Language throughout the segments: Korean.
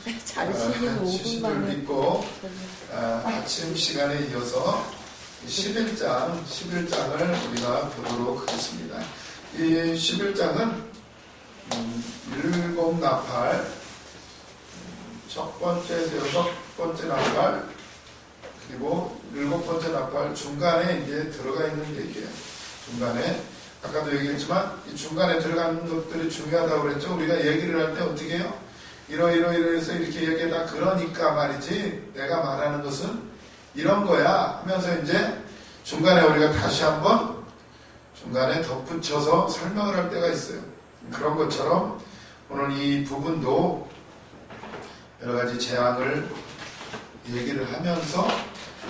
주시를 믿고 아침 시간에 이어서 11장을 우리가 보도록 하겠습니다. 이 11장은 일곱 나팔, 첫 번째, 여섯 번째 나팔, 그리고 일곱 번째 나팔 중간에 이제 들어가 있는 얘기예요. 중간에 아까도 얘기했지만 이 중간에 들어가는 것들이 중요하다고 그랬죠. 우리가 얘기를 할 때 어떻게 해요? 이러해서 이렇게 얘기하다 그러니까 말이지 내가 말하는 것은 이런 거야 하면서 이제 중간에 우리가 다시 한번 중간에 덧붙여서 설명을 할 때가 있어요. 그런 것처럼 오늘 이 부분도 여러 가지 재앙을 얘기를 하면서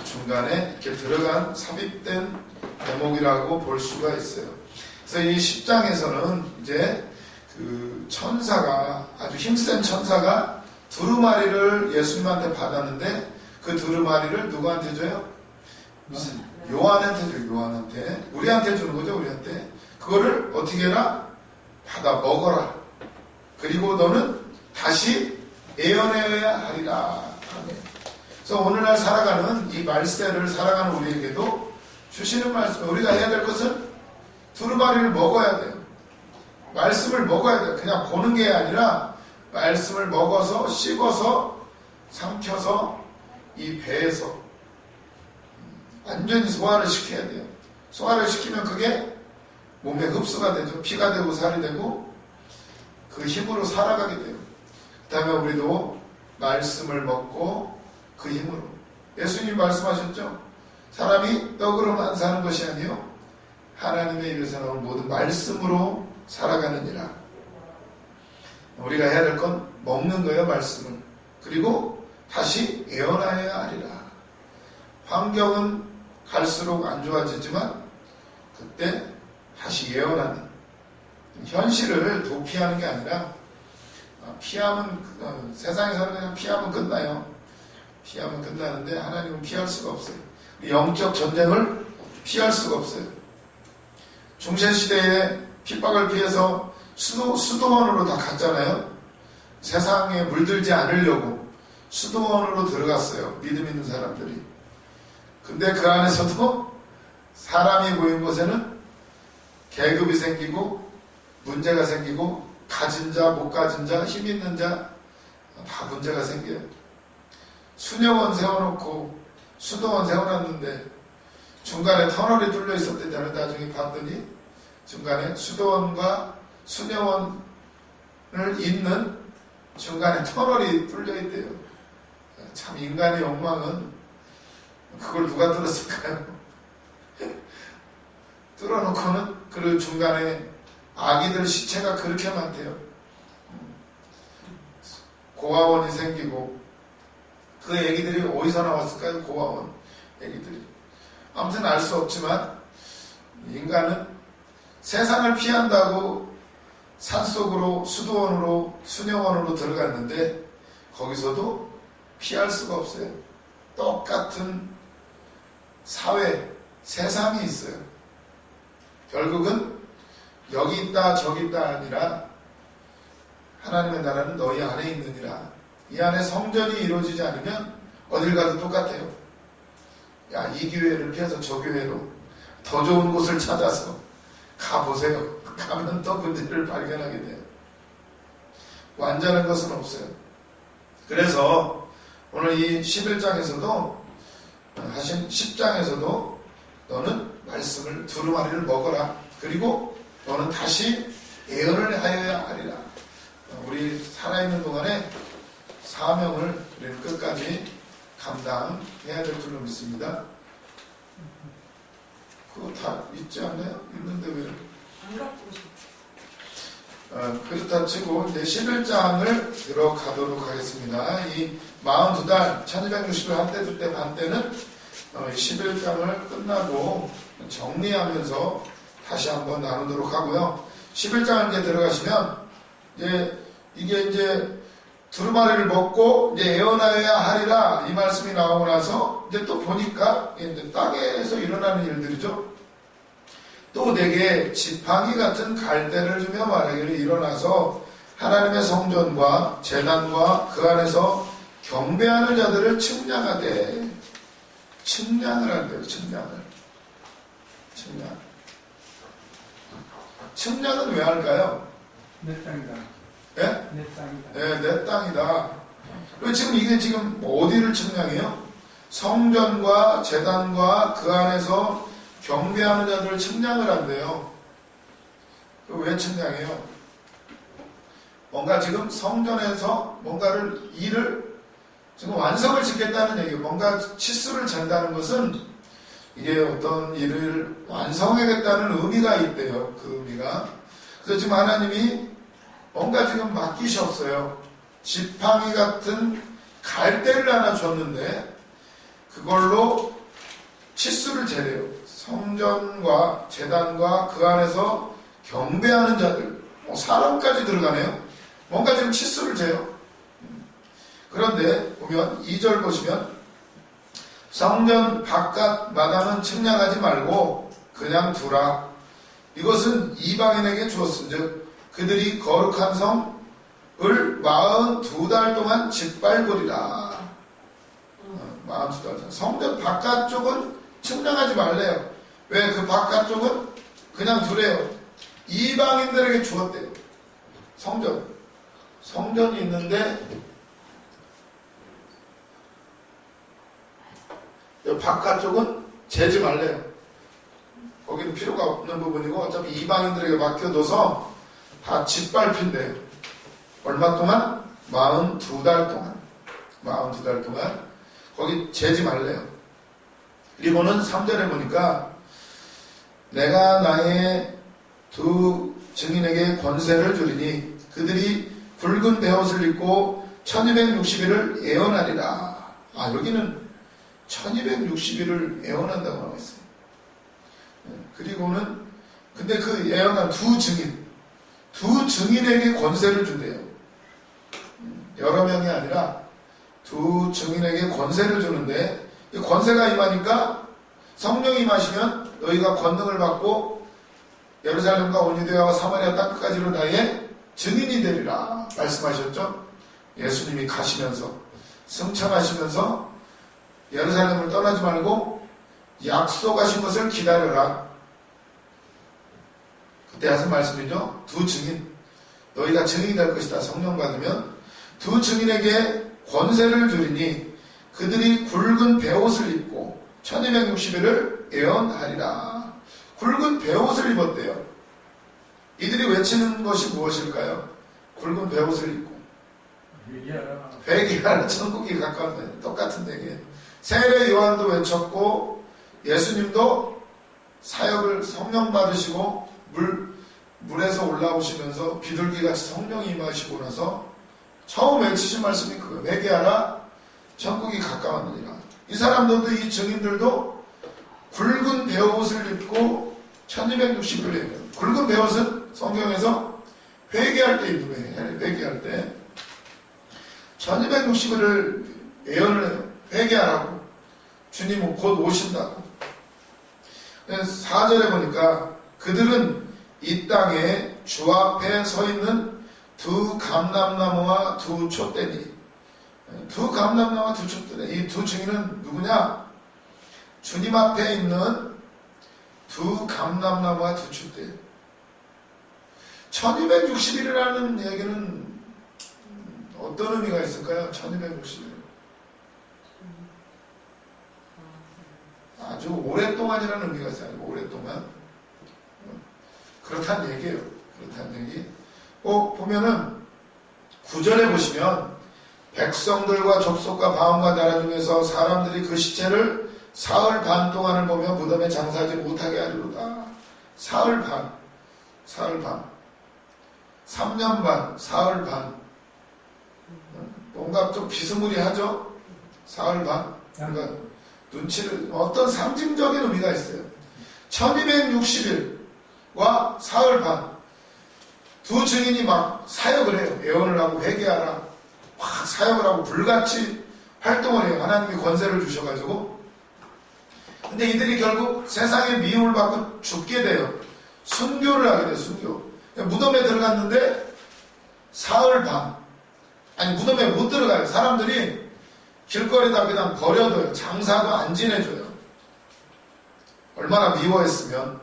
중간에 이렇게 들어간 삽입된 대목이라고 볼 수가 있어요. 그래서 이 10장에서는 이제 그 천사가, 아주 힘센 천사가 두루마리를 예수님한테 받았는데 그 두루마리를 누구한테 줘요? 요한한테 줘요. 요한한테. 우리한테 주는 거죠. 우리한테. 그거를 어떻게 해라? 받아 먹어라. 그리고 너는 다시 예언해야 하리라. 그래서 오늘날 살아가는 이 말세를 살아가는 우리에게도 주시는 말씀, 우리가 해야 될 것은 두루마리를 먹어야 돼요. 말씀을 먹어야 돼요. 그냥 보는 게 아니라 말씀을 먹어서 씹어서 삼켜서 이 배에서 완전히 소화를 시켜야 돼요. 소화를 시키면 그게 몸에 흡수가 되죠. 피가 되고 살이 되고 그 힘으로 살아가게 돼요. 그 다음에 우리도 말씀을 먹고 그 힘으로, 예수님 말씀하셨죠? 사람이 떡으로만 사는 것이 아니요 하나님의 입에서 나온 모든 말씀으로 살아가느니라. 우리가 해야 될 건 먹는 거예요. 말씀을. 그리고 다시 예언하여야 하리라. 환경은 갈수록 안 좋아지지만 그때 다시 예언하는, 현실을 도피하는 게 아니라 피하면, 세상에서는 그냥 피하면 끝나요. 피하면 끝나는데 하나님은 피할 수가 없어요. 영적 전쟁을 피할 수가 없어요. 중세시대에 핍박을 피해서 수도원으로 다 갔잖아요. 세상에 물들지 않으려고 수도원으로 들어갔어요. 믿음 있는 사람들이. 근데 그 안에서도 사람이 모인 곳에는 계급이 생기고 문제가 생기고 가진 자, 못 가진 자, 힘 있는 자 다 문제가 생겨요. 수녀원 세워놓고 수도원 세워놨는데 중간에 터널이 뚫려 있었대잖아요. 나중에 봤더니 중간에 수도원과 수녀원을 잇는 중간에 터널이 뚫려 있대요. 참 인간의 욕망은 그걸 누가 뚫었을까요? 뚫어놓고는 그 중간에 아기들 시체가 그렇게 많대요. 고아원이 생기고 그 애기들이 어디서 나왔을까요? 고아원 애기들이. 아무튼 알 수 없지만 인간은 세상을 피한다고 산속으로 수도원으로 수녀원으로 들어갔는데 거기서도 피할 수가 없어요. 똑같은 사회, 세상이 있어요. 결국은 여기 있다 저기 있다 아니라 하나님의 나라는 너희 안에 있느니라. 이 안에 성전이 이루어지지 않으면 어딜 가도 똑같아요. 야, 이 교회를 피해서 저 교회로 더 좋은 곳을 찾아서 가보세요. 가면 또 문제를 발견하게 돼요. 완전한 것은 없어요. 그래서 오늘 이 11장에서도 하신 10장에서도 너는 말씀을 두루마리를 먹어라. 그리고 너는 다시 예언을 하여야 하리라. 우리 살아있는 동안에 사명을 우리는 끝까지 감당해야 될 줄로 믿습니다. 그거 다 있지 않나요? 있는데 왜? 안 갖고 싶어. 그렇다 치고 이제 11장을 들어가도록 하겠습니다. 이 42달 1260일 한때 두 때 반 때는 11장을 끝나고 정리하면서 다시 한번 나누도록 하고요. 11장을 이제 들어가시면 이게 이제 두루마리를 먹고 이제 예언하여야 하리라 이 말씀이 나오고 나서 이제 또 보니까 이제 땅에서 일어나는 일들이죠. 또 내게 지팡이 같은 갈대를 주며 말하기를 일어나서 하나님의 성전과 제단과 그 안에서 경배하는 자들을 측량하되, 측량을 한대요. 측량은 왜 할까요? 내 땅이다. 예? 내 땅이다. 네, 내 땅이다. 그리고 지금 이게 지금 어디를 측량해요? 성전과 제단과 그 안에서 경배하는 자들을 측량을 한대요. 왜 측량해요? 뭔가 지금 성전에서 뭔가를 일을 지금 완성을 짓겠다는 얘기예요. 뭔가 치수를 잰다는 것은 이게 어떤 일을 완성하겠다는 의미가 있대요. 그 의미가. 그래서 지금 하나님이 뭔가 지금 맡기셨어요. 지팡이 같은 갈대를 하나 줬는데 그걸로 치수를 재래요. 성전과 제단과 그 안에서 경배하는 자들, 사람까지 들어가네요. 뭔가 지금 치수를 재요. 그런데 보면 2절 보시면 성전 바깥 마당은 측량하지 말고 그냥 두라. 이것은 이방인에게 주었은즉 그들이 거룩한 성을 42달 동안 짓밟으리라. 42달 동안. 성전 바깥쪽은 측량하지 말래요. 왜? 그 바깥쪽은 그냥 두래요. 이방인들에게 주었대요. 성전이 있는데 바깥쪽은 재지 말래요. 거기는 필요가 없는 부분이고 어차피 이방인들에게 맡겨둬서 다 짓밟힌대요. 얼마 동안? 42달 동안. 42달 동안 거기 재지 말래요. 그리고는 3절에 보니까 내가 나의 두 증인에게 권세를 주리니 그들이 붉은 베옷을 입고 1260일을 예언하리라. 여기는 1260일을 예언한다고 나와 있어요. 그리고는 근데 그 예언한 두 증인에게 권세를 준대요. 여러 명이 아니라 두 증인에게 권세를 주는데 이 권세가 임하니까 성령이 임하시면 너희가 권능을 받고 예루살렘과 온 유대와 사마리아 땅 끝까지로 나의 증인이 되리라 말씀하셨죠. 예수님이 가시면서 승천하시면서 예루살렘을 떠나지 말고 약속하신 것을 기다려라. 그때 하신 말씀이죠. 두 증인, 너희가 증인이 될 것이다. 성령 받으면 두 증인에게 권세를 주리니 그들이 굵은 베옷을 입고 1260일을 예언하리라. 굵은 베옷을 입었대요. 이들이 외치는 것이 무엇일까요? 굵은 베옷을 입고 회개하라. 천국이 가까운데 똑같은 얘기예요. 세례 요한도 외쳤고 예수님도 사역을 성령 받으시고 물에서 올라오시면서 비둘기같이 성령이 임하시고 나서 처음 외치신 말씀이 그거예요. 회개하라. 천국이 가까웠느니라. 이 사람들도 이 증인들도 굵은 베옷을 입고 1260일 얘기해요. 굵은 베옷은 성경에서 회개할 때 입는 거예요. 회개할 때 1260일을 예언을 해요. 회개하라고. 주님은 곧 오신다고. 4절에 보니까 그들은 이 땅에 주 앞에 서 있는 두 감람나무와 두 촛대니, 두 감람나무와 두 촛대니, 이 두 증인은 누구냐? 주님 앞에 있는 두 감람나무와 두 촛대. 1260일이라는 얘기는 어떤 의미가 있을까요? 1260일. 아주 오랫동안이라는 의미가 있어요. 오랫동안. 그렇다는 얘기예요. 그렇다는 얘기. 보면은 9절에 보시면 백성들과 족속과 방언과 나라 중에서 사람들이 그 시체를 사흘 반 동안을 보며 무덤에 장사하지 못하게 하리로다. 사흘 반. 3년 반, 사흘 반. 뭔가 좀 비스무리하죠? 사흘 반. 그러니까 눈치를, 어떤 상징적인 의미가 있어요. 1260일과 사흘 반. 두 증인이 막 사역을 해요. 예언을 하고 회개하라. 막 사역을 하고 불같이 활동을 해요. 하나님이 권세를 주셔가지고. 근데 이들이 결국 세상의 미움을 받고 죽게 돼요. 순교를 하게 돼요. 순교. 무덤에 들어갔는데 사흘 반. 아니 무덤에 못 들어가요. 사람들이 길거리다 그냥 버려둬요. 장사도 안 지내줘요. 얼마나 미워했으면.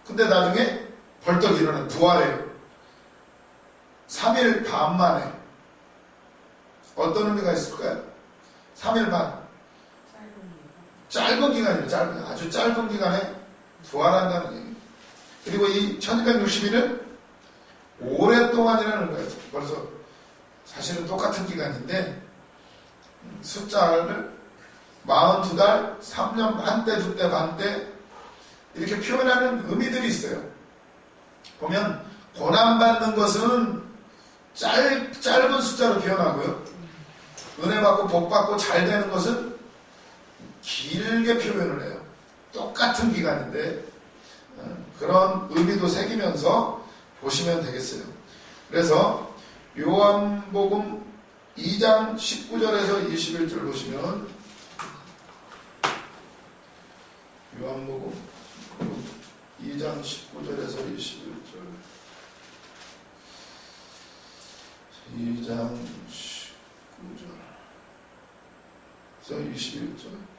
근데 나중에 벌떡 일어나 부활해요. 3일 반 만에. 어떤 의미가 있을까요? 3일 반. 짧은 기간이에요. 아주 짧은 기간에 부활한다는 얘기예요. 그리고 이 1260일은 오랫동안이라는 거예요. 벌써 사실은 똑같은 기간인데 숫자를 42달, 3년 반때, 2때, 반때 이렇게 표현하는 의미들이 있어요. 보면 고난받는 것은 짧은 숫자로 표현하고요. 은혜 받고 복 받고 잘 되는 것은 길게 표현을 해요. 똑같은 기간인데 그런 의미도 새기면서 보시면 되겠어요. 그래서 요한복음 2장 19절에서 21절 보시면 요한복음 2장 19절에서 21절 2장 19절에서 21절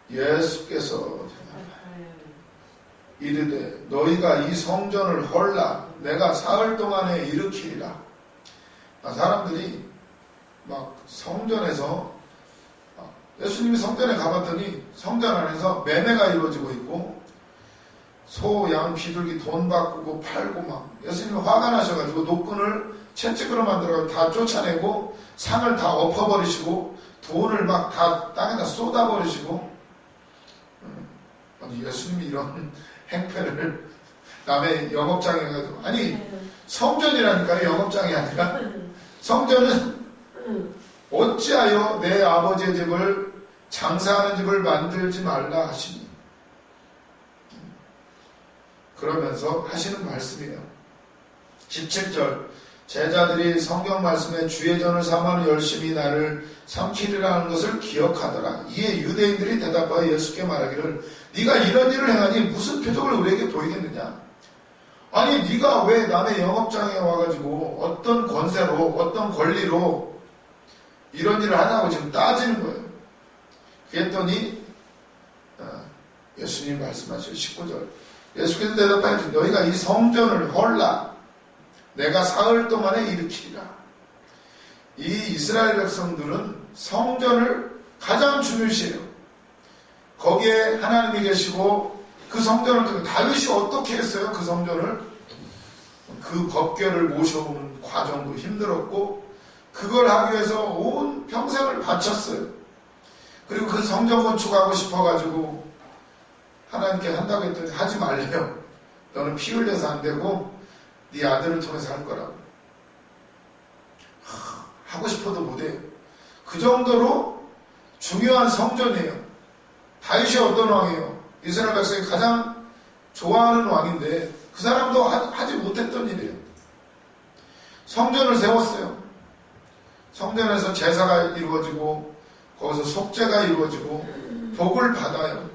예수께서 이르되 너희가 이 성전을 헐라 내가 사흘 동안에 일으키리라. 사람들이 막 성전에서 예수님이 성전에 가봤더니 성전 안에서 매매가 이루어지고 있고 소, 양, 비둘기 돈 바꾸고 팔고 막 예수님이 화가 나셔가지고 노끈을 채찍으로 만들어가지고 다 쫓아내고 상을 다 엎어버리시고 돈을 막 다 땅에다 쏟아버리시고 아니 예수님이 이런 행패를 남의 영업장에 가지고 아니 성전이라니까요. 영업장이 아니라 성전은 어찌하여 내 아버지의 집을 장사하는 집을 만들지 말라 하시니 그러면서 하시는 말씀이에요. 17절 제자들이 성경 말씀에 주의 전을 삼아 열심히 나를 삼키리라는 것을 기억하더라. 이에 유대인들이 대답하여 예수께 말하기를 네가 이런 일을 행하니 무슨 표적을 우리에게 보이겠느냐. 아니 네가 왜 남의 영업장에 와가지고 어떤 권세로 어떤 권리로 이런 일을 하냐고 지금 따지는 거예요. 그랬더니 예수님 말씀하시죠. 19절 예수께서 대답하시되 너희가 이 성전을 헐라 내가 사흘 동안에 일으키리라. 이 이스라엘 백성들은 성전을 가장 중요시해요. 거기에 하나님이 계시고 그 성전을 통해 다윗이 어떻게 했어요? 그 성전을 그 법궤를 모셔오는 과정도 힘들었고 그걸 하기 위해서 온 평생을 바쳤어요. 그리고 그 성전 건축하고 싶어가지고 하나님께 한다고 했더니 하지 말래요. 너는 피 흘려서 안 되고 네 아들을 통해서 할 거라고. 하고 싶어도 못해요. 그 정도로 중요한 성전이에요. 다윗이 어떤 왕이에요? 이스라엘 백성이 가장 좋아하는 왕인데 그 사람도 하지 못했던 일이에요. 성전을 세웠어요. 성전에서 제사가 이루어지고 거기서 속죄가 이루어지고 복을 받아요.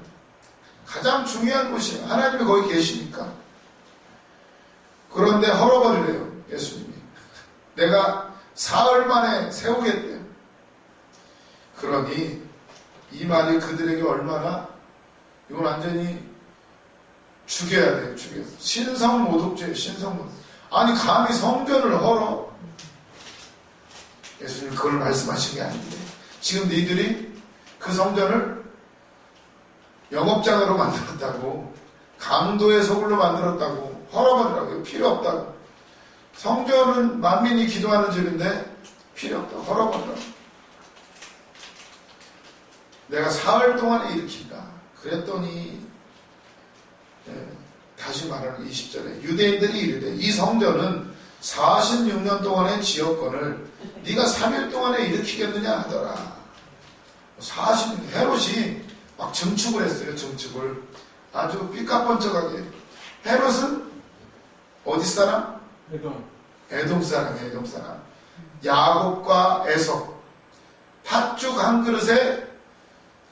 가장 중요한 곳이에요. 하나님이 거기 계시니까. 그런데 헐어버리래요. 예수님이. 내가 사흘 만에 세우겠대요. 그러니 이 말이 그들에게 얼마나 이건 완전히 죽여야 돼요. 죽여. 신성모독죄예요. 신성모독. 아니 감히 성전을 헐어? 예수님 그걸 말씀하신 게 아닌데 지금 너희들이 그 성전을 영업장으로 만들었다고 강도의 소굴로 만들었다고 헐어버리라고. 필요 없다고. 성전은 만민이 기도하는 집인데 필요 없다고 헐어버리라고. 내가 사흘 동안에 일으킨다. 그랬더니 다시 말하는 20절에 유대인들이 이르되 이 성전은 46년 동안의 지역권을 네가 3일 동안에 일으키겠느냐 하더라. 40년 헤롯이 막 증축을 했어요. 증축을 아주 삐까뻔쩍하게. 헤롯은 어디 사람? 에돔 사람. 에돔 사람. 야곱과 에서 팥죽 한 그릇에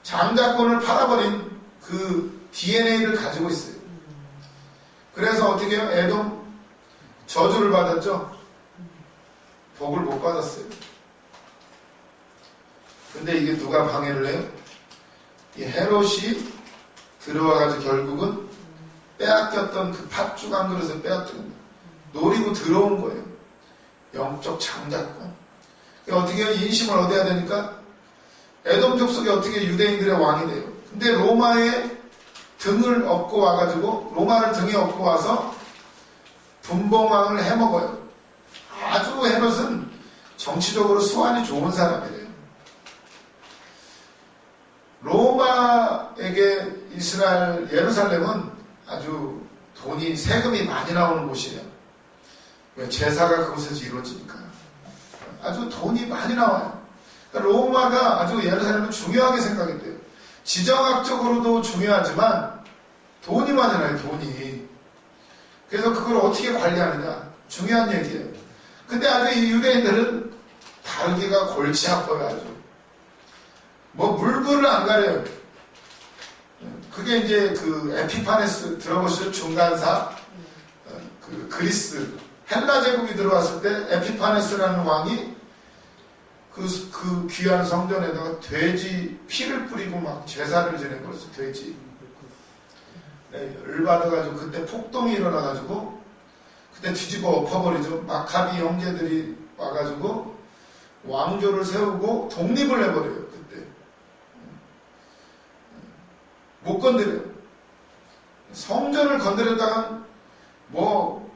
장자권을 팔아버린 그 DNA를 가지고 있어요. 그래서 어떻게 해요? 에돔 저주를 받았죠. 복을 못 받았어요. 근데 이게 누가 방해를 해요? 이 헤롯이 들어와가지고 결국은 빼앗겼던 그 팥죽 한 그릇을 빼앗긴 거예요. 노리고 들어온 거예요. 영적 장자권. 어떻게 해요? 인심을 얻어야 되니까 에돔 족속이 어떻게 유대인들의 왕이 돼요. 근데 로마의 등을 업고 와가지고 로마를 등에 업고 와서 분봉왕을 해먹어요. 아주 헤롯은 정치적으로 수완이 좋은 사람이래요. 로마에게 이스라엘 예루살렘은 아주 돈이 세금이 많이 나오는 곳이에요. 왜? 제사가 그곳에서 이루어지니까 아주 돈이 많이 나와요. 그러니까 로마가 아주 예루살렘을 중요하게 생각이 돼요. 지정학적으로도 중요하지만 돈이 많이 나요. 돈이. 그래서 그걸 어떻게 관리하느냐 중요한 얘기예요. 근데 아주 이 유대인들은 다루기가 골치 아파요. 아주 뭐 물불을 안 가려요. 그게 이제 그 에피파네스 들어보시죠? 중간사 그 그리스 헬라 제국이 들어왔을 때 에피파네스라는 왕이 그 귀한 성전에다가 돼지 피를 뿌리고 막 제사를 지낸 거였어. 돼지. 네, 열받아가지고 그때 폭동이 일어나가지고 그때 뒤집어 엎어버리죠. 마카비 형제들이 와가지고 왕조를 세우고 독립을 해버려요. 그때 못 건드려요. 성전을 건드렸다간 뭐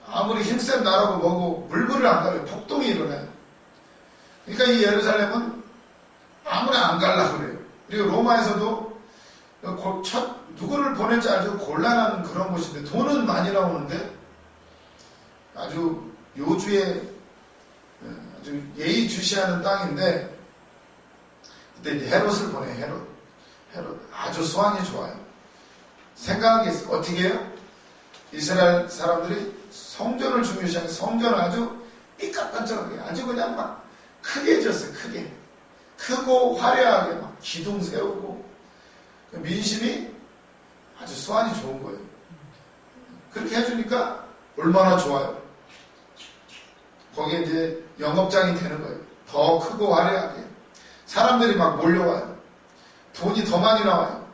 아무리 힘센 나라고 뭐고 물불을 안 가요. 폭동이 일어나요. 그러니까 이 예루살렘은 아무나 안 가려고 그래요. 그리고 로마에서도 누구를 보낼지 아주 곤란한 그런 곳인데 돈은 많이 나오는데 아주 요주에 아주 예의주시하는 땅인데 그때 이제 헤롯을 보내요. 헤롯 아주 수완이 좋아요. 생각한 게 있어요. 어떻게 해요? 이스라엘 사람들이 성전을 중요시하는 성전을 아주 삐까뻔쩍하게 아주 그냥 막 크게 지었어요. 크게. 크고 화려하게 막 기둥 세우고 민심이 아주 수완이 좋은 거예요. 그렇게 해주니까 얼마나 좋아요. 거기에 이제 영업장이 되는 거예요. 더 크고 화려하게. 사람들이 막 몰려와요. 돈이 더 많이 나와요.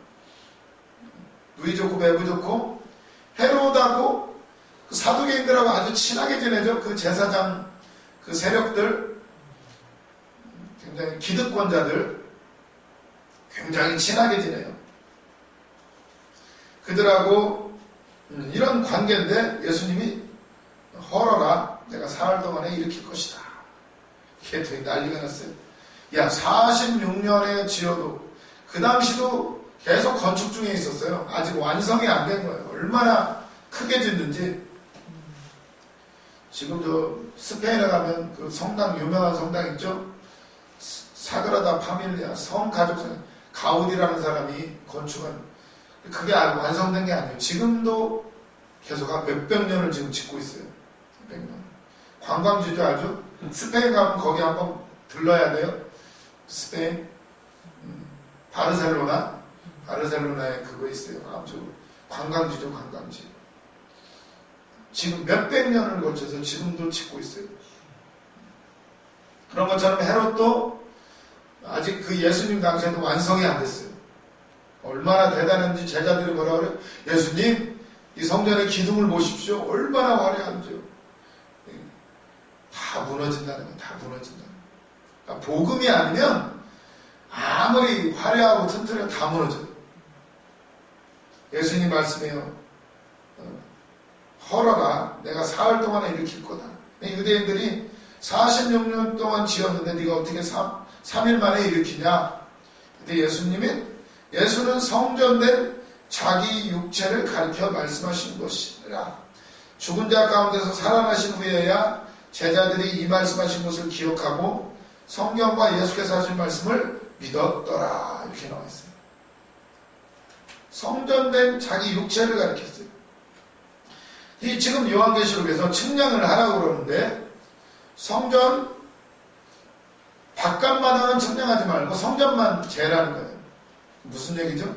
누이 좋고 매부 좋고 헤롯하고 그 사두개인들하고 아주 친하게 지내죠. 그 제사장 그 세력들 굉장히 기득권자들 굉장히 친하게 지내요. 그들하고 이런 관계인데 예수님이 헐어라 내가 사흘 동안에 일으킬 것이다. 이게 난리가 났어요. 야 46년의 지어도 그 당시도 계속 건축 중에 있었어요. 아직 완성이 안 된 거예요. 얼마나 크게 짓는지. 지금 저 스페인에 가면 그 성당 유명한 성당 있죠? 사그라다 파밀리아 성가족 가우디라는 사람이 건축한 그게 아직 완성된 게 아니에요. 지금도 계속 한 몇백 년을 지금 짓고 있어요. 몇백 년. 관광지죠 아주. 스페인 가면 거기 한번 들러야 돼요. 스페인 바르셀로나에 그거 있어요. 아주 관광지죠 관광지. 지금 몇백 년을 거쳐서 지금도 짓고 있어요. 그런 것처럼 헤롯도 아직 그 예수님 당시에도 완성이 안 됐어요. 얼마나 대단한지 제자들이 뭐라 그래요? 예수님 이 성전의 기둥을 보십시오. 얼마나 화려한지요. 다 무너진다는 거예요. 다 무너진다는 거예요. 그러니까 복음이 아니면 아무리 화려하고 튼튼해도 다 무너져요. 예수님 말씀해요. 헐어라 내가 사흘 동안에 일으킬 거다. 유대인들이 46년 동안 지었는데 네가 어떻게 3일 만에 일으키냐. 근데 예수는 성전된 자기 육체를 가리켜 말씀하신 것이라. 죽은 자 가운데서 살아나신 후에야 제자들이 이 말씀하신 것을 기억하고 성경과 예수께서 하신 말씀을 믿었더라. 이렇게 나와 있어요. 성전된 자기 육체를 가리켰어요. 이 지금 요한계시록에서 측량을 하라고 그러는데 성전 바깥마당은 측량하지 말고 성전만 재라는 거예요. 무슨 얘기죠?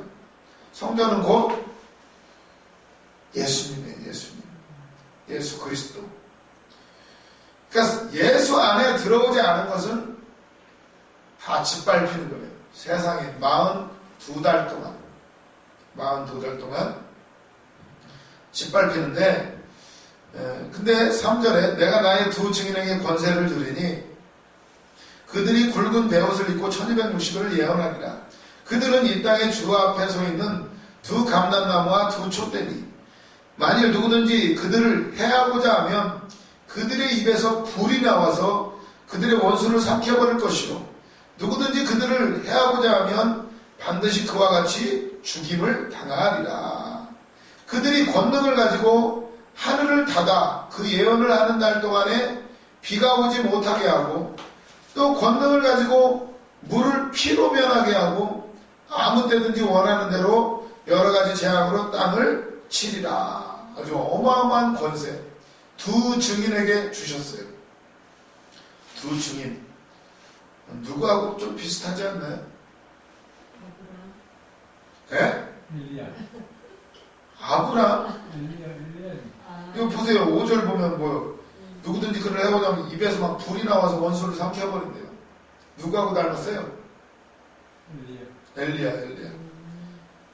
성전은 곧 예수님이에요. 예수 그리스도. 그러니까 예수 안에 들어오지 않은 것은 다 짓밟히는 거예요. 세상에 42달 동안 42달 동안 짓밟히는데, 근데 3절에 내가 나의 두 증인에게 권세를 주리니 그들이 굵은 베옷을 입고 1260일을 예언하리라. 그들은 이 땅의 주 앞에 서 있는 두 감람나무와 두 촛대니 만일 누구든지 그들을 해하고자 하면 그들의 입에서 불이 나와서 그들의 원수를 삼켜버릴 것이요 누구든지 그들을 해하고자 하면 반드시 그와 같이 죽임을 당하리라. 그들이 권능을 가지고 하늘을 닫아 그 예언을 하는 날 동안에 비가 오지 못하게 하고 또 권능을 가지고 물을 피로 변하게 하고 아무 때든지 원하는 대로 여러 가지 재앙으로 땅을 치리라. 아주 어마어마한 권세 두 증인에게 주셨어요. 두 증인 누구하고 좀 비슷하지 않나요? 예? 엘리야. 아브라함. 엘리야. 이거 보세요. 5절 보면 뭐 누구든지 그를 해보자면 입에서 막 불이 나와서 원수를 삼켜버린대요. 누구하고 닮았어요? 엘리야.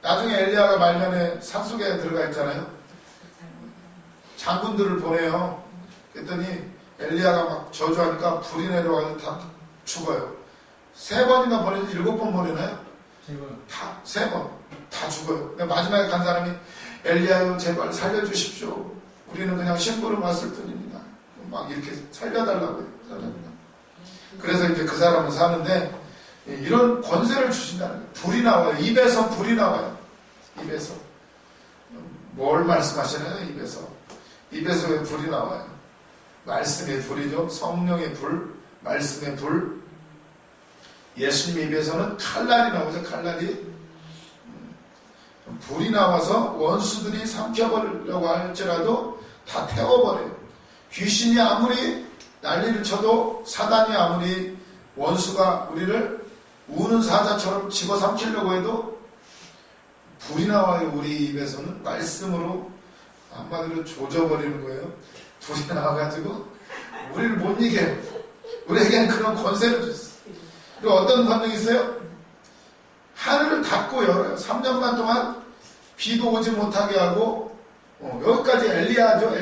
나중에 엘리야가 말년에 산속에 들어가 있잖아요. 장군들을 보내요. 그랬더니 엘리야가 막 저주하니까 불이 내려와서 다 죽어요. 3번이나 보내지 7번 보내나요? 3번. 3번 다 죽어요. 근데 마지막에 간 사람이 엘리야요 제발 살려주십시오. 우리는 그냥 심부름 왔을 뿐입니다. 막 이렇게 살려달라고 해요. 그래서 이제 그 사람은 사는데 이런 권세를 주신다는 거예요. 불이 나와요. 입에서 불이 나와요. 입에서 뭘 말씀하시나요? 입에서 왜 불이 나와요? 말씀의 불이죠. 성령의 불, 말씀의 불. 예수님 입에서는 칼날이 나오죠. 칼날이 불이 나와서 원수들이 삼켜버리려고 할지라도 다 태워버려요. 귀신이 아무리 난리를 쳐도 사단이 아무리 원수가 우리를 우는 사자처럼 집어삼키려고 해도 불이 나와요. 우리 입에서는 말씀으로 한마디로 조져버리는 거예요. 불이 나와가지고 우리를 못 이겨요. 우리에게는 그런 권세를 줬어요. 그리고 어떤 권능이 있어요? 하늘을 닫고 열어요. 3년간 동안 비도 오지 못하게 하고 여기까지 엘리야죠.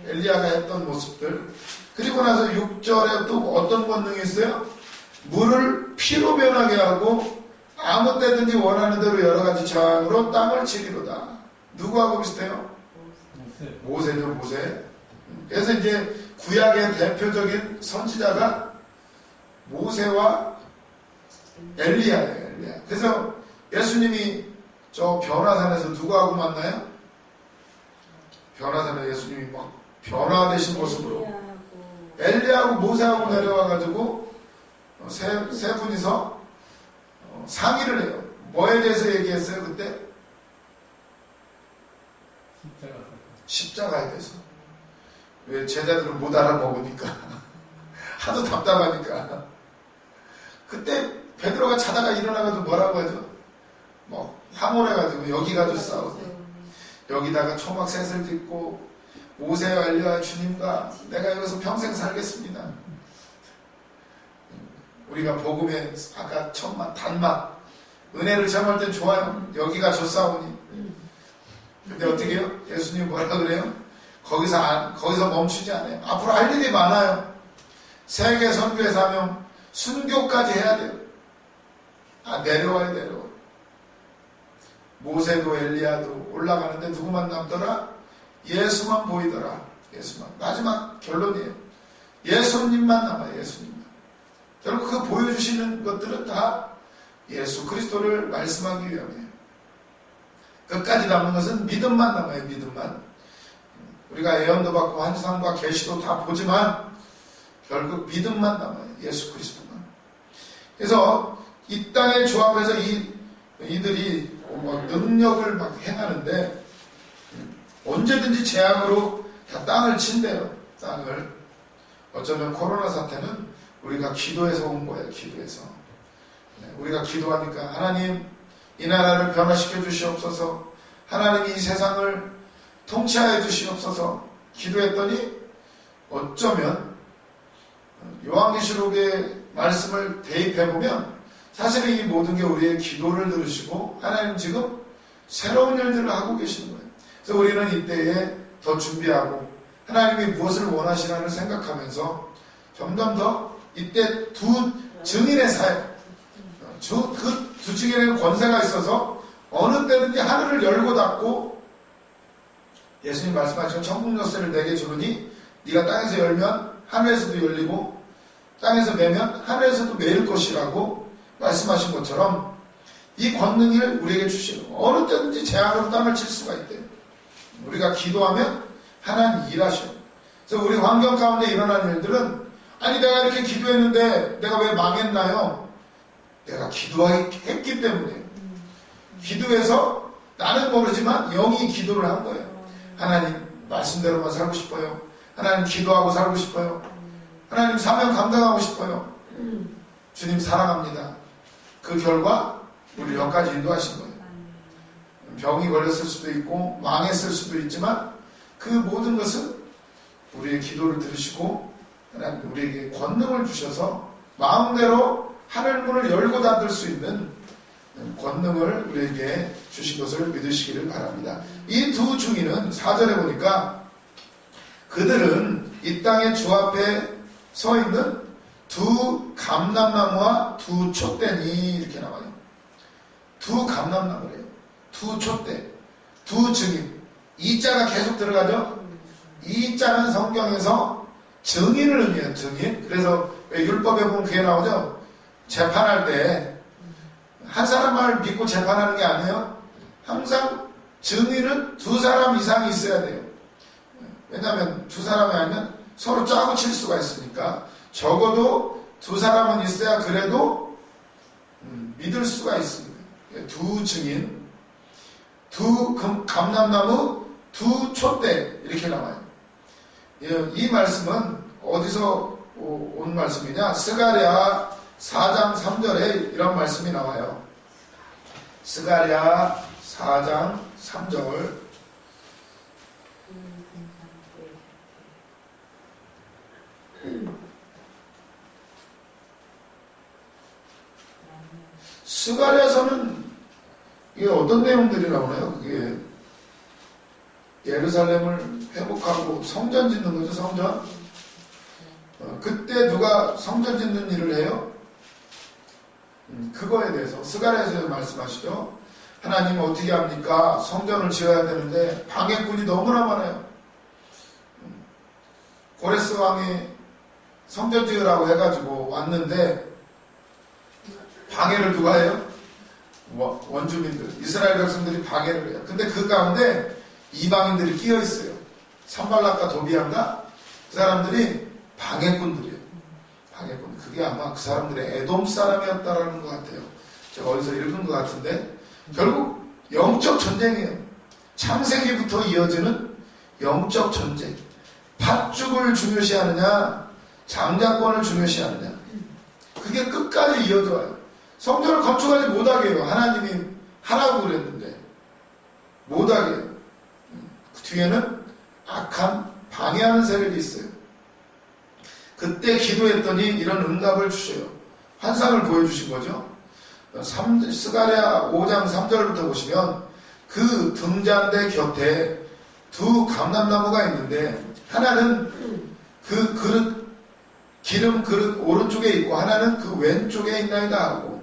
엘리야가 했던 모습들. 그리고 나서 6절에 또 어떤 권능이 있어요? 물을 피로 변하게 하고 아무 때든지 원하는 대로 여러 가지 재앙으로 땅을 치리로다. 누구하고 비슷해요? 모세죠. 모세. 그래서 이제 구약의 대표적인 선지자가 모세와 엘리야예요. 엘리야. 그래서 예수님이 저 변화산에서 누구하고 만나요? 변화산에 예수님이 막 변화되신 모습으로 엘리야하고 모세하고 내려와가지고 세 분이서 상의를 해요. 뭐에 대해서 얘기했어요 그때? 십자가에 대해서. 왜 제자들은 못 알아먹으니까 하도 답답하니까. 그때 베드로가 자다가 일어나가지고 뭐라고 하죠? 뭐 황홀해가지고 여기 가지고 싸우고 여기다가 초막셋을 짓고 모세와 엘리야 주님과 내가 여기서 평생 살겠습니다. 우리가 복음의 아까 첫맛 단맛 은혜를 체험할 땐 좋아요. 여기가 좋사오니. 근데 어떻게 해요? 예수님 뭐라 그래요? 거기서 멈추지 않아요. 앞으로 할 일이 많아요. 세계 선교의 사명 순교까지 해야 돼요. 내려와요. 모세도 엘리야도 올라가는데 누구만 남더라? 예수만 보이더라. 예수만. 마지막 결론이에요. 예수님만 남아요. 예수님만. 결국 그 보여주시는 것들은 다 예수 그리스도를 말씀하기 위함이에요. 끝까지 남는 것은 믿음만 남아요. 믿음만. 우리가 예언도 받고 환상과 계시도 다 보지만 결국 믿음만 남아요. 예수 그리스도만. 그래서 이 땅의 주 앞에서 이들이 능력을 막 행하는데 언제든지 재앙으로 다 땅을 친대요. 땅을. 어쩌면 코로나 사태는 우리가 기도해서 온 거예요. 기도해서. 우리가 기도하니까 하나님 이 나라를 변화시켜 주시옵소서. 하나님 이 세상을 통치하여 주시옵소서. 기도했더니 어쩌면 요한계시록의 말씀을 대입해보면 사실은 이 모든 게 우리의 기도를 들으시고 하나님 지금 새로운 일들을 하고 계시는 거예요. 그래서 우리는 이때에 더 준비하고 하나님이 무엇을 원하시나를 생각하면서 점점 더 이때 두 증인의 사역, 그 두 증인의 권세가 있어서 어느 때든지 하늘을 열고 닫고 예수님 말씀하신 천국 열쇠를 내게 주느니 네가 땅에서 열면 하늘에서도 열리고 땅에서 매면 하늘에서도 매일 것이라고 말씀하신 것처럼 이 권능을 우리에게 주시는 어느 때든지 재앙으로 땅을 칠 수가 있대요. 우리가 기도하면 하나님 일하셔요. 그래서 우리 환경 가운데 일어난 일들은 아니 내가 이렇게 기도했는데 내가 왜 망했나요? 내가 기도했기 때문에 기도해서 나는 모르지만 영이 기도를 한 거예요. 하나님 말씀대로만 살고 싶어요. 하나님 기도하고 살고 싶어요. 하나님 사명 감당하고 싶어요. 주님 사랑합니다. 그 결과 우리 여기까지 인도하신 거예요. 병이 걸렸을 수도 있고 망했을 수도 있지만 그 모든 것은 우리의 기도를 들으시고 하나님 우리에게 권능을 주셔서 마음대로 하늘문을 열고 닫을 수 있는 권능을 우리에게 주신 것을 믿으시기를 바랍니다. 이 두 중인은 4절에 보니까 그들은 이 땅의 주 앞에 서 있는 두 감람나무와 두 촛대니 이렇게 나와요. 두 감람나무래요. 두 촛대, 두 증인. 이 자가 계속 들어가죠. 이 자는 성경에서 증인을 의미해요. 증인. 그래서 율법에 보면 그게 나오죠. 재판할 때 한 사람 말 믿고 재판하는 게 아니에요. 항상 증인은 두 사람 이상이 있어야 돼요. 왜냐하면 두 사람이 아니면 서로 짜고 칠 수가 있으니까 적어도 두 사람은 있어야 그래도 믿을 수가 있습니다. 두 증인, 두 감람나무, 두 촛대 이렇게 나와요. 이 말씀은 어디서 온 말씀이냐? 스가랴 4장 3절에 이런 말씀이 나와요. 스가랴 4장 3절 스가랴서는 이게 어떤 내용들이 나오나요? 그게 예루살렘을 회복하고 성전 짓는 거죠. 성전. 그때 누가 성전 짓는 일을 해요? 그거에 대해서 스가랴에서 말씀하시죠. 하나님 어떻게 합니까? 성전을 지어야 되는데 방해꾼이 너무나 많아요. 고레스 왕이 성전 지으라고 해가지고 왔는데 방해를 누가 해요? 원주민들, 이스라엘 백성들이 방해를 해요. 근데 그 가운데 이방인들이 끼어 있어요. 산발락과 도비안가 그 사람들이 방해꾼들이에요. 방해꾼. 그게 아마 그 사람들의 에돔 사람이었다라는 것 같아요. 제가 어디서 읽은 것 같은데 결국 영적 전쟁이에요. 창세기부터 이어지는 영적 전쟁. 팥죽을 중요시하느냐 장자권을 중요시하느냐 그게 끝까지 이어져 와요. 성전을 건축하지 못하게 해요. 하나님이 하라고 그랬는데 못하게 해요. 그 뒤에는 악한 방해하는 세력이 있어요. 그때 기도했더니 이런 응답을 주셔요. 환상을 보여주신 거죠. 스가랴 5장 3절부터 보시면 그 등잔대 곁에 두 감람나무가 있는데 하나는 그 그릇 기름 그릇 오른쪽에 있고 하나는 그 왼쪽에 있나이다 하고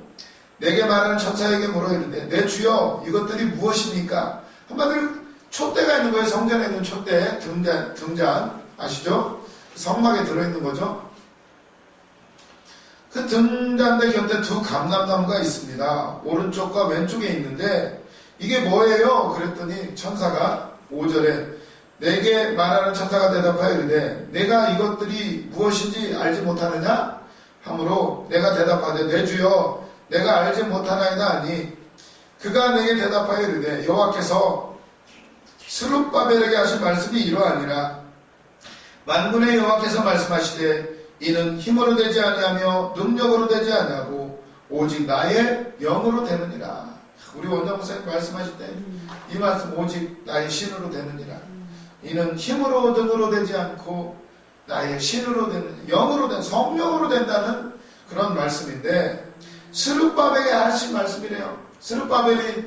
내게 말하는 천사에게 물어 이르되 내 주여 이것들이 무엇입니까? 한마디로 촛대가 있는 거예요. 성전에 있는 촛대 등잔 아시죠? 성막에 들어있는 거죠. 그 등잔대 곁에 두 감람나무가 있습니다. 오른쪽과 왼쪽에 있는데 이게 뭐예요? 그랬더니 천사가 5절에 내게 말하는 천사가 대답하여 이르되 내가 이것들이 무엇인지 알지 못하느냐? 하므로 내가 대답하되 내 주여 내가 알지 못하나이다 하니 그가 내게 대답하여 이르되 여호와께서 스룹바벨에게 하신 말씀이 이러하니라. 만군의 여호와께서 말씀하시되 이는 힘으로 되지 아니하며 능력으로 되지 아니하고 오직 나의 영으로 되느니라. 우리 원장 목사님 말씀하실 때 이 말씀 오직 나의 신으로 되느니라. 이는 힘으로 등으로 되지 않고 나의 신으로 되는, 영으로 된, 성령으로 된다는 그런 말씀인데, 스룹바벨이 하신 말씀이래요. 스룹바벨이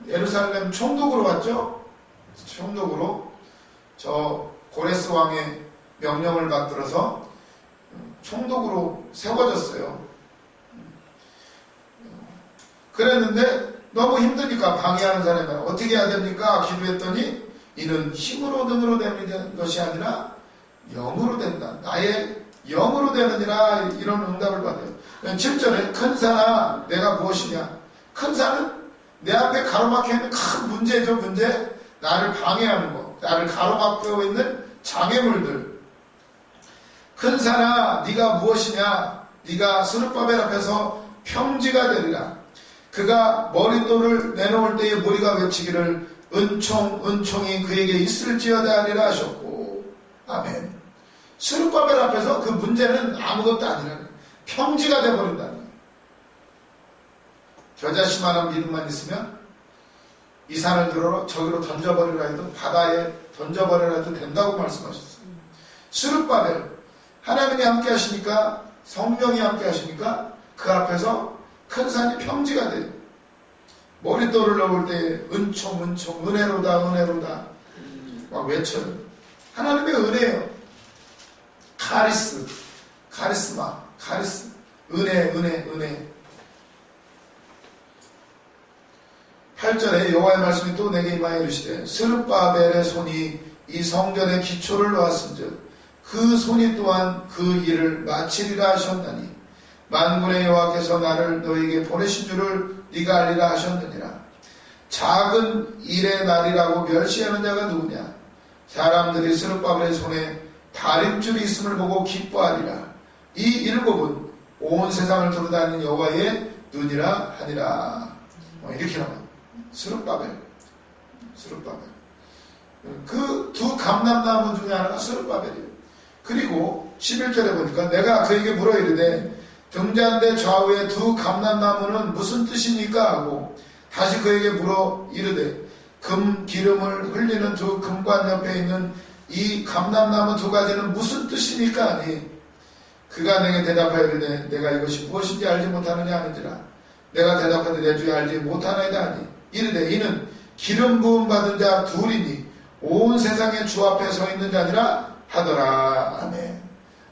예루살렘 총독으로 왔죠. 총독으로 저 고레스 왕의 명령을 받들어서 총독으로 세워졌어요. 그랬는데 너무 힘드니까 방해하는 사람이 어떻게 해야 됩니까? 기도했더니 이는 힘으로 능으로 되는 것이 아니라 영으로 된다. 나의 영으로 되느니라, 이런 응답을 받아요. 7절에 큰 산아 내가 무엇이냐? 큰 산은 내 앞에 가로막혀 있는 큰 문제죠. 문제. 나를 방해하는 거, 나를 가로막고 있는 장애물들. 큰 산아 네가 무엇이냐? 네가 스룹바벨 앞에서 평지가 되리라. 그가 머릿돌을 내놓을 때에 무리가 외치기를 은총이 그에게 있을지어다 하리라 하셨고. 아멘. 스룹바벨 앞에서 그 문제는 아무것도 아니라는 거예요. 평지가 되어버린다는 거예요. 겨자씨만한 믿음만 있으면 이 산을 들어 저기로 던져버리라 해도, 바다에 던져버리라 해도 된다고 말씀하셨어요. 스룹바벨, 하나님이 함께 하시니까, 성령이 함께 하시니까 그 앞에서 큰 산이 평지가 돼요. 머릿돌을 넣을 때 은총 은혜로다 막 외쳐요. 하나님의 은혜예요. 카리스마 은혜. 8절에 여호와의 말씀이 또 내게 임하여 이르시되 스룹바벨의 손이 이 성전의 기초를 놓았은즉 그 손이 또한 그 일을 마치리라 하셨나니 만군의 여호와께서 나를 너에게 보내신 줄을 네가 알리라 하셨느니라. 작은 일의 날이라고 멸시하는 자가 누구냐? 사람들이 스룹바벨의 손에 다림줄이 있음을 보고 기뻐하리라. 이 일곱은 온 세상을 두루다니는 여호와의 눈이라 하니라. 이렇게 나와요. 스룹바벨. 그 두 감람나무 중에 하나가 스룹바벨이에요. 그리고 11절에 보니까 내가 그에게 물어 이르되 등잔대 좌우의 두 감람나무는 무슨 뜻입니까? 하고 다시 그에게 물어 이르되 금 기름을 흘리는 두 금관 옆에 있는 이 감람나무 두 가지는 무슨 뜻입니까? 하니 그가 내게 대답하여 이르되 내가 이것이 무엇인지 알지 못하느냐 하는지라. 내가 대답하되 내 주에 알지 못하나이다 하니 이르되 이는 기름 부음 받은 자 둘이니 온 세상의 주 앞에 서 있는 자니라 하더라. 아멘.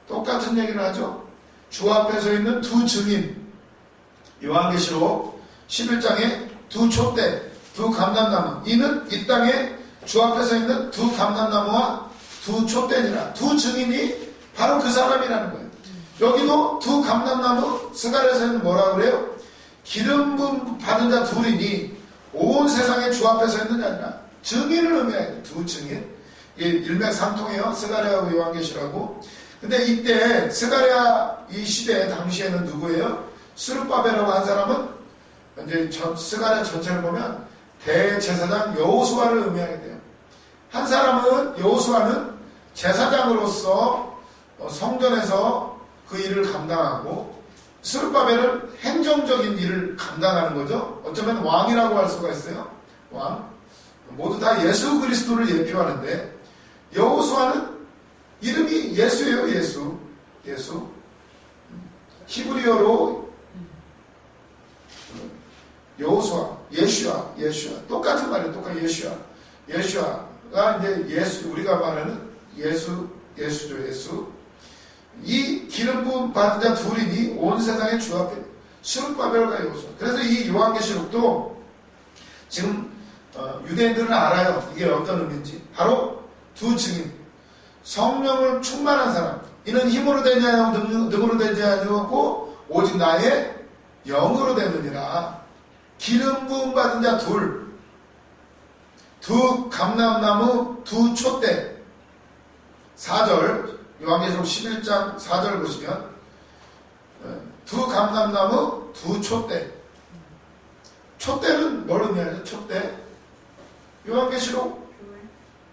똑같은 얘기를 하죠. 주 앞에 서 있는 두 증인. 요한계시록 11장에 두 촛대, 두 감람나무. 이는 이 땅에 주 앞에 서 있는 두 감람나무와 두 촛대니라. 두 증인이 바로 그 사람이라는 거예요. 여기도 두 감람나무, 스가랴서는 뭐라고 그래요? 기름 부음 받은 자 둘이니 온 세상에 주 앞에 서 있는 자니라. 증인을 의미해요. 두 증인. 이게 일맥상통해요. 스가랴하고 요한계시라고. 근데 이때 스가랴 이 시대 당시에는 누구예요? 스룹바벨이라고 한 사람은 이제 스가랴 전체를 보면 대제사장 여호수아를 의미하게 돼요. 한 사람은 여호수아는 제사장으로서 성전에서 그 일을 감당하고 스룹바벨은 행정적인 일을 감당하는 거죠. 어쩌면 왕이라고 할 수가 있어요. 왕. 모두 다 예수 그리스도를 예표하는데 여호수아는 이름이 예수예요. 예수. 히브리어로 여호수아, 예슈아. 똑같은 말이에요. 똑같은 예슈아가 이제 예수, 우리가 말하는 예수죠. 예수. 이 기름 부음 받은 자 둘이니 온 세상의 주 앞에 스룹바벨과 여호수아. 그래서 이 요한계시록도 지금 유대인들은 알아요. 이게 어떤 의미인지. 바로 두 증인. 성령을 충만한 사람. 이는 힘으로 되지 않고 능으로 되지 않고 오직 나의 영으로 되느니라. 기름 부음 받은 자 둘. 두 감람나무 두 촛대. 4절 요한계시록 11장 4절 보시면 두 감람나무 두 촛대. 촛대는 뭘 의미하죠? 촛대. 요한계시록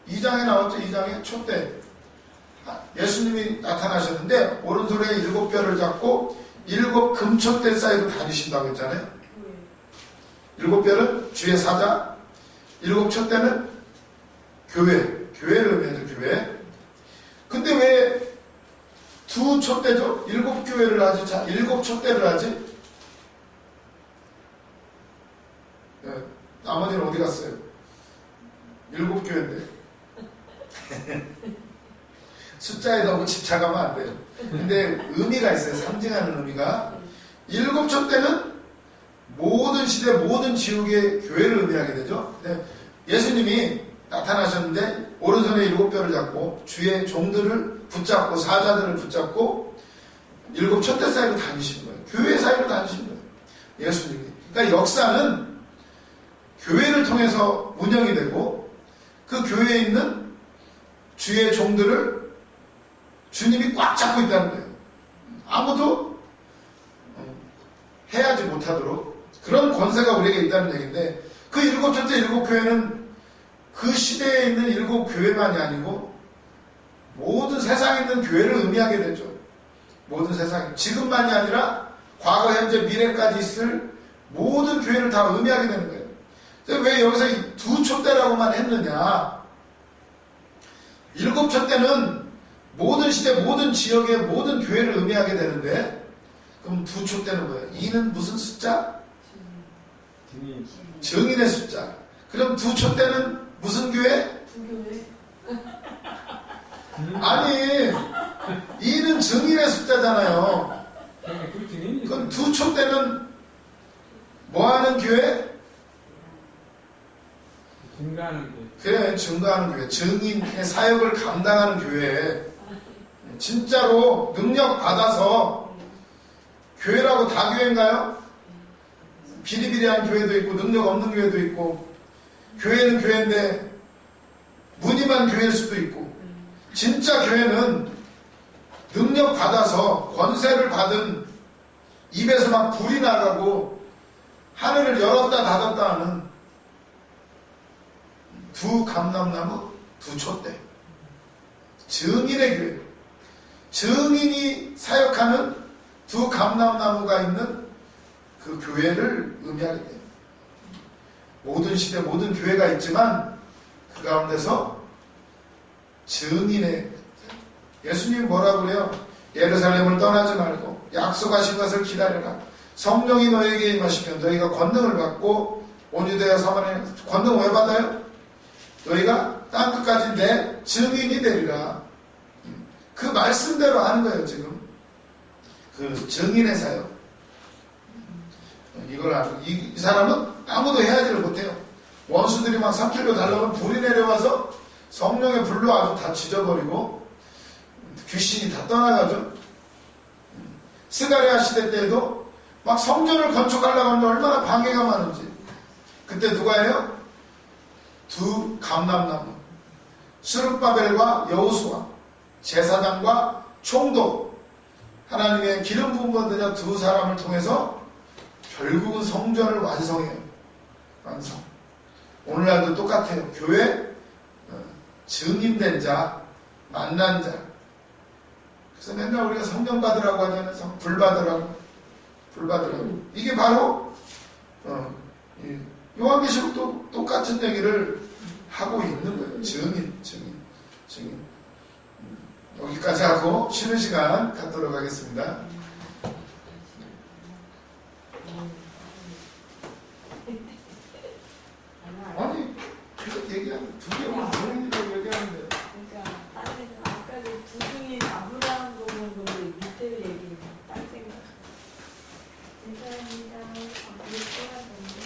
2장에 나왔죠. 2장에 촛대. 예수님이 나타나셨는데 오른손에 7뼈를 잡고 7 금촛대 사이로 다니신다고 했잖아요. 7뼈는 주의 사자, 7 촛대는 교회를 의미하죠. 교회. 근데 왜 두 촛대죠? 7교회를 하지, 자, 7촛대를 하지? 네, 나머지는 어디 갔어요? 7교회인데. 숫자에 너무 집착하면 안 돼요. 근데 의미가 있어요. 상징하는 의미가. 7촛대는 모든 시대, 모든 지역의 교회를 의미하게 되죠. 네, 예수님이 나타나셨는데 오른손에 7뼈를 잡고 주의 종들을 붙잡고 사자들을 붙잡고 7촛대 사이로 다니시는 거예요. 교회 사이로 다니시는 거예요. 예수님이. 그러니까 역사는 교회를 통해서 운영이 되고 그 교회에 있는 주의 종들을 주님이 꽉 잡고 있다는 거예요. 아무도 해하지 못하도록 그런 권세가 우리에게 있다는 얘기인데 그 7촛대 7교회는 그 시대에 있는 7교회만이 아니고 모든 세상에 있는 교회를 의미하게 되죠. 모든 세상에. 지금만이 아니라 과거, 현재, 미래까지 있을 모든 교회를 다 의미하게 되는 거예요. 왜 여기서 이 두 촛대라고만 했느냐? 7촛대는 모든 시대, 모든 지역의 모든 교회를 의미하게 되는데 그럼 두 촛대는 뭐예요? 2는 무슨 숫자? 증인의 숫자. 그럼 두 촛대는 무슨 교회? 부교회? 아니, 2는 증인의 숫자잖아요. 그 증인이 그럼 두 촛대는 뭐하는 교회? 증가하는 게 그래, 증거하는 교회. 증인의 사역을 감당하는 교회. 진짜로 능력 받아서 교회라고 다 교회인가요? 비리비리한 교회도 있고 능력 없는 교회도 있고 교회는 교회인데 무늬만 교회일 수도 있고 진짜 교회는 능력 받아서 권세를 받은 입에서 막 불이 나가고 하늘을 열었다 닫았다 하는 두 감람나무 두 촛대 증인의 교회 증인이 사역하는 두 감람나무가 있는 그 교회를 의미하게 돼요. 모든 시대 모든 교회가 있지만 그 가운데서 증인의 예수님이 뭐라고 그래요? 예루살렘을 떠나지 말고 약속하신 것을 기다려라. 성령이 너에게 임하시면 너희가 권능을 받고 온 유대와 사마리아 권능 왜 받아요? 너희가 땅끝까지 내 증인이 되리라. 그 말씀대로 하는 거예요 지금. 그 증인의 사역. 이걸 알고 이 사람은 아무도 해하지를 못해요. 원수들이 막 삼킬로 달라오면 불이 내려와서 성령의 불로 아주 다 지져버리고 귀신이 다 떠나가죠. 스가랴 시대 때에도 막 성전을 건축하려고 하는데 얼마나 방해가 많은지. 그때 누가 해요? 두 감람나무 스룹바벨과 여호수아 제사장과 총독 하나님의 기름 부음 받은 두 사람을 통해서 결국은 성전을 완성해요. 완성. 오늘날도 똑같아요. 교회 증인된 자, 만난 자. 그래서 맨날 우리가 성령 받으라고 하잖아요. 불 받으라고. 불 받으라고. 이게 바로 요한계시록도 똑같은 얘기를 하고 있는 거예요. 증인. 여기까지 하고 쉬는 시간 갖도록 하겠습니다. 아니, 계속 얘기하면 두 개만 증인이라고 얘기하는데. 그러니까 다른 아까 그 부중이 아브라함 보는 거 밑에 얘기 딴 생각. 감사합니다. 우리 시간 됐는데.